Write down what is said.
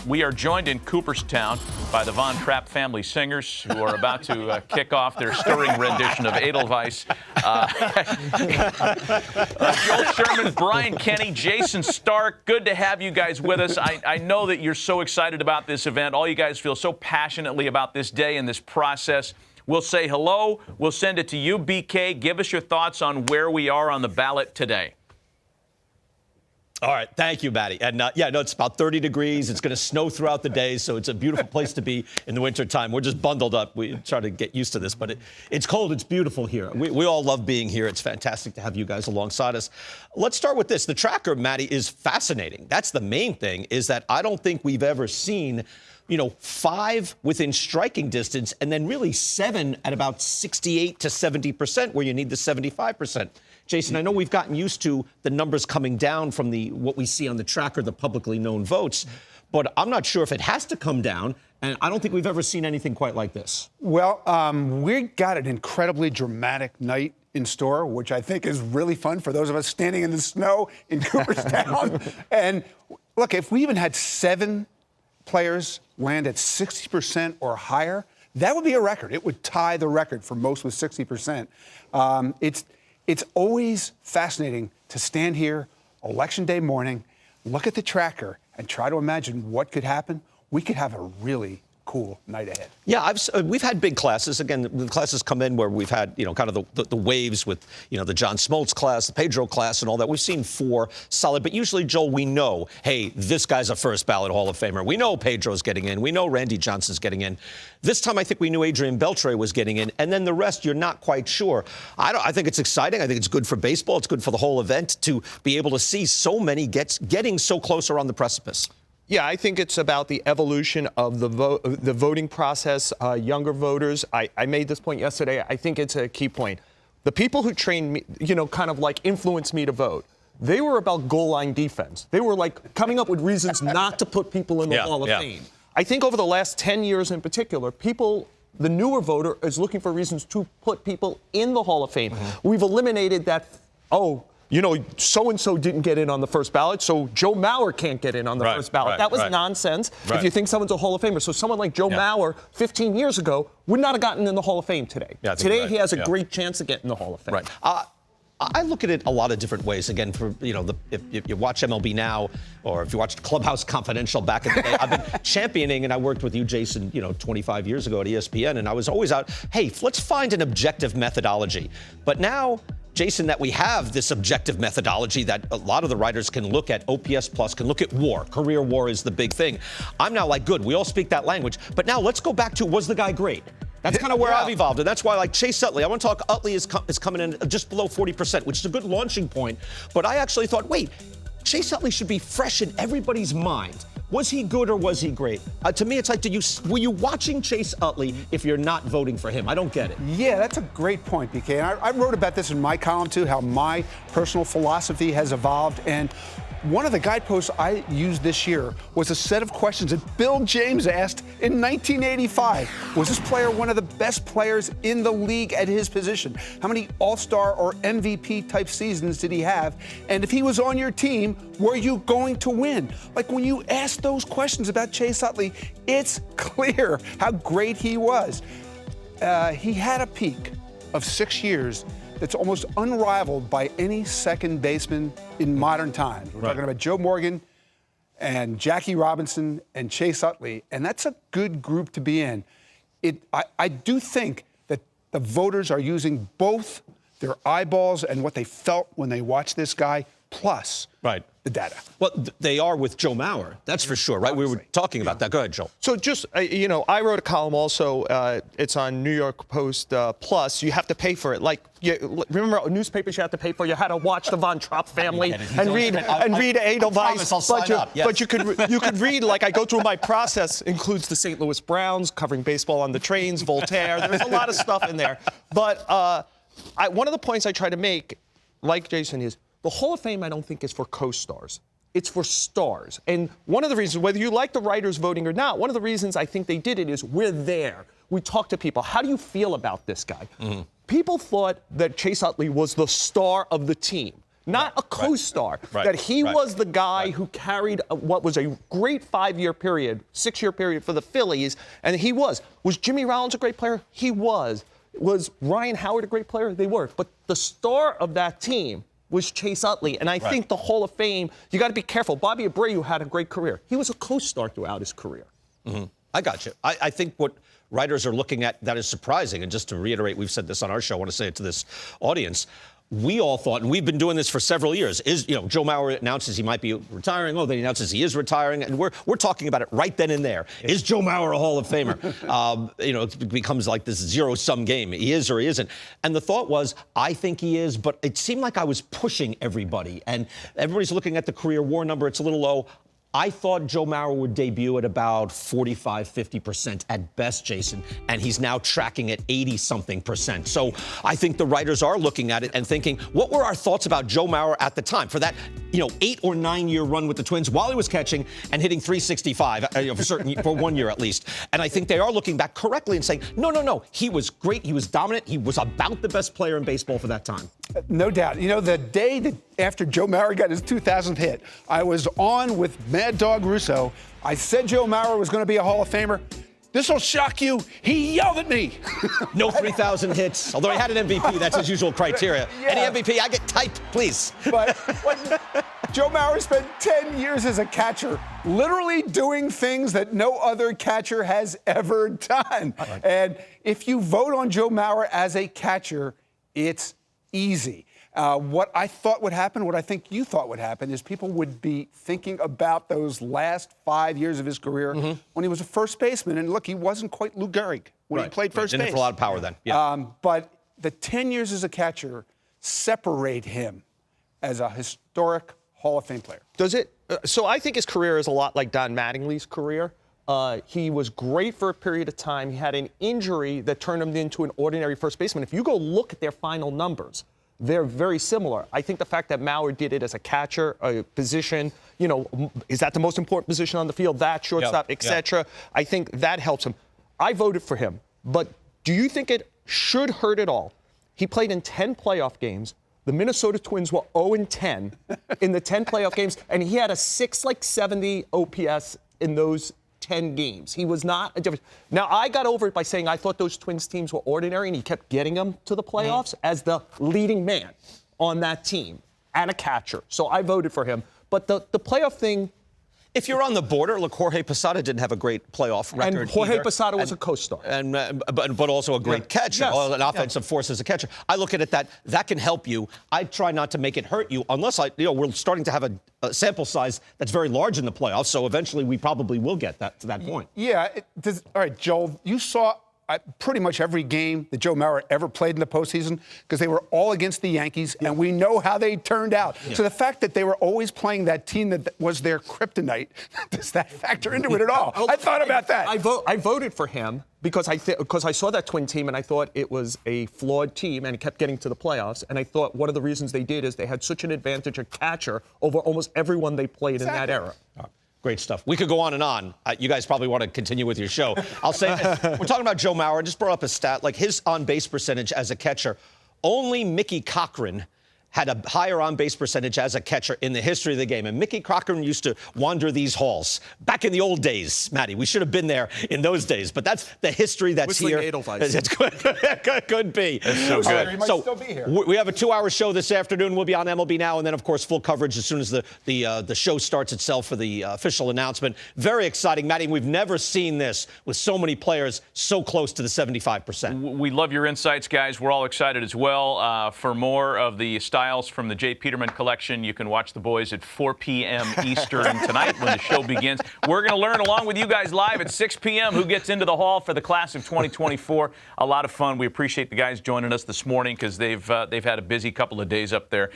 We are joined in Cooperstown by the Von Trapp family singers who are about to kick off their stirring rendition of Edelweiss. Joel Sherman, Brian Kenny, Jason Stark, good to have you guys with us. I know that you're so excited about this event. All you guys feel so passionately about this day and this process. We'll say hello. We'll send it to you, BK. Give us your thoughts on where we are on the ballot today. All right. Thank you, Matty. And it's about 30 degrees. It's going to snow throughout the day, so it's a beautiful place to be in the wintertime. We're just bundled up. We try to get used to this, but it's cold. It's beautiful here. We all love being here. It's fantastic to have you guys alongside us. Let's start with this. The tracker, Matty, is fascinating. That's the main thing, is that I don't think we've ever seen 5 within striking distance, and then really 7 at about 68 to 70%, where you need the 75%. Jason, I know we've gotten used to the numbers coming down from what we see on the tracker, the publicly known votes, but I'm not sure if it has to come down, and I don't think we've ever seen anything quite like this. Well, we got an incredibly dramatic night in store, which I think is really fun for those of us standing in the snow in Cooperstown. And look, if we even had 7 players land at 60% or higher, that would be a record. It would tie the record for most with 60%. It's always fascinating to stand here Election Day morning, look at the tracker, and try to imagine what could happen. We could have a really cool night ahead. Yeah, we've had big classes. Again, the classes come in where we've had, kind of the waves with, the John Smoltz class, the Pedro class, and all that. We've seen 4 solid, but usually, Joel, we know, hey, this guy's a first ballot Hall of Famer. We know Pedro's getting in. We know Randy Johnson's getting in. This time, I think we knew Adrián Beltré was getting in, and then the rest, you're not quite sure. I think it's exciting. I think it's good for baseball. It's good for the whole event to be able to see so many getting so close around the precipice. Yeah, I think it's about the evolution of the voting process, younger voters. I made this point yesterday. I think it's a key point. The people who trained me, kind of like influenced me to vote, they were about goal line defense. They were like coming up with reasons not to put people in the Hall of Fame. I think over the last 10 years in particular, the newer voter is looking for reasons to put people in the Hall of Fame. Mm-hmm. We've eliminated that, so-and-so didn't get in on the first ballot, so Joe Mauer can't get in on the first ballot. That was nonsense if you think someone's a Hall of Famer. So someone like Joe Mauer 15 years ago would not have gotten in the Hall of Fame today. Yeah, today he has a great chance to get in the Hall of Fame. Right. I look at it a lot of different ways. Again, for if you watch MLB Now, or if you watched Clubhouse Confidential back in the day, I've been championing, and I worked with you, Jason, 25 years ago at ESPN, and I was always out, hey, let's find an objective methodology. But now, Jason, that we have this objective methodology that a lot of the writers can look at, OPS plus, can look at WAR. Career WAR is the big thing. I'm now like, good, we all speak that language. But now let's go back to, was the guy great? That's kind of where I've evolved, and that's why, like, Chase Utley, I want to talk, Utley is coming in just below 40%, which is a good launching point. But I actually thought, wait, Chase Utley should be fresh in everybody's mind. Was he good or was he great? To me, it's like, were you watching Chase Utley if you're not voting for him? I don't get it. Yeah, that's a great point, BK. And I wrote about this in my column, too, how my personal philosophy has evolved. And one of the guideposts I used this year was a set of questions that Bill James asked in 1985. Was this player one of the best players in the league at his position? How many All-Star or MVP-type seasons did he have? And if he was on your team, were you going to win? Like, when you ask those questions about Chase Utley, it's clear how great he was. He had a peak of 6 years that's almost unrivaled by any second baseman in modern times. We're talking about Joe Morgan and Jackie Robinson and Chase Utley, and that's a good group to be in. I do think that the voters are using both their eyeballs and what they felt when they watched this guy, plus the data. Well, they are with Joe Mauer, that's for sure, right? Obviously. We were talking about that. Go ahead, Joel. So just, I wrote a column also. It's on New York Post Plus. You have to pay for it. Like, remember newspapers you have to pay for? You had to watch the Von Trapp family and read Edelweiss. But you could read, like, I go through my process, includes the St. Louis Browns, covering baseball on the trains, Voltaire. There's a lot of stuff in there. But one of the points I try to make, like Jason, is the Hall of Fame, I don't think, is for co-stars. It's for stars. And one of the reasons, whether you like the writers voting or not, one of the reasons I think they did it is we're there. We talk to people. How do you feel about this guy? Mm-hmm. People thought that Chase Utley was the star of the team. not a co-star. Right. That he Right. was the guy who carried what was a great 5-year period, 6-year period for the Phillies, and he was. Was Jimmy Rollins a great player? He was. Was Ryan Howard a great player? They were. But the star of that team was Chase Utley. And I think the Hall of Fame, you got to be careful. Bobby Abreu had a great career. He was a co-star throughout his career. Mm-hmm. I got you. I think what writers are looking at that is surprising, and just to reiterate, we've said this on our show, I want to say it to this audience. We all thought, and we've been doing this for several years, Joe Mauer announces he might be retiring. Oh, then he announces he is retiring. And we're talking about it right then and there. Is Joe Mauer a Hall of Famer? It becomes like this zero-sum game. He is or he isn't. And the thought was, I think he is, but it seemed like I was pushing everybody. And everybody's looking at the career WAR number. It's a little low. I thought Joe Mauer would debut at about 45-50% at best, Jason, and he's now tracking at 80-something%. So I think the writers are looking at it and thinking, what were our thoughts about Joe Mauer at the time for that, 8 or 9 year run with the Twins while he was catching and hitting 365 for 1 year at least. And I think they are looking back correctly and saying, no, he was great, he was dominant, he was about the best player in baseball for that time. No doubt. The day that after Joe Mauer got his 2000th hit, I was on with Mad Dog Russo. I said Joe Mauer was going to be a Hall of Famer. This will shock you. He yelled at me. No 3,000 hits, although he had an MVP. That's his usual criteria. Yeah. Any MVP, I get type, please. But Joe Mauer spent 10 years as a catcher, literally doing things that no other catcher has ever done. Right. And if you vote on Joe Mauer as a catcher, it's easy. What I thought would happen, what I think you thought would happen, is people would be thinking about those last 5 years of his career when he was a first baseman. And look, he wasn't quite Lou Gehrig when he played first base. Didn't have a lot of power then. Yeah. But the 10 years as a catcher separate him as a historic Hall of Fame player. Does it? So I think his career is a lot like Don Mattingly's career. He was great for a period of time. He had an injury that turned him into an ordinary first baseman. If you go look at their final numbers, they're very similar. I think the fact that Mauer did it as a catcher, a position, is that the most important position on the field? That, shortstop, etc. I think that helps him. I voted for him. But do you think it should hurt at all? He played in 10 playoff games. The Minnesota Twins were 0-10 in the 10 playoff games, and he had a 670 OPS in those 10 games. He was not a difference. Now, I got over it by saying I thought those Twins teams were ordinary, and he kept getting them to the playoffs as the leading man on that team and a catcher. So I voted for him. But the playoff thing, if you're on the border, look, Jorge Posada didn't have a great playoff record. And Jorge either. Posada was a co-star. But also a great catcher, an offensive force as a catcher. I look at it that can help you. I try not to make it hurt you unless we're starting to have a sample size that's very large in the playoffs. So eventually we probably will get to that point. Yeah. All right, Joel, you saw pretty much every game that Joe Mauer ever played in the postseason because they were all against the Yankees, and we know how they turned out. Yeah. So the fact that they were always playing that team that was their kryptonite, does that factor into it at all? I thought about that. I voted for him because I saw that Twin team and I thought it was a flawed team and it kept getting to the playoffs. And I thought one of the reasons they did is they had such an advantage at catcher over almost everyone they played in that era. Great stuff. We could go on and on. You guys probably want to continue with your show. I'll say this. We're talking about Joe Mauer. I just brought up a stat. Like his on-base percentage as a catcher, only Mickey Cochran had a higher on-base percentage as a catcher in the history of the game. And Mickey Cochran used to wander these halls back in the old days, Matty. We should have been there in those days. But that's the history that's Whistling here. Edelweiss. It's could be. It's so good. He might still be here. We have a 2-hour show this afternoon. We'll be on MLB Now. And then, of course, full coverage as soon as the show starts itself for the official announcement. Very exciting, Matty. We've never seen this with so many players so close to the 75%. We love your insights, guys. We're all excited as well. For more of the styles from the J. Peterman collection, you can watch the boys at 4 p.m. Eastern tonight when the show begins. We're going to learn along with you guys live at 6 p.m. who gets into the Hall for the class of 2024. A lot of fun. We appreciate the guys joining us this morning because they've had a busy couple of days up there.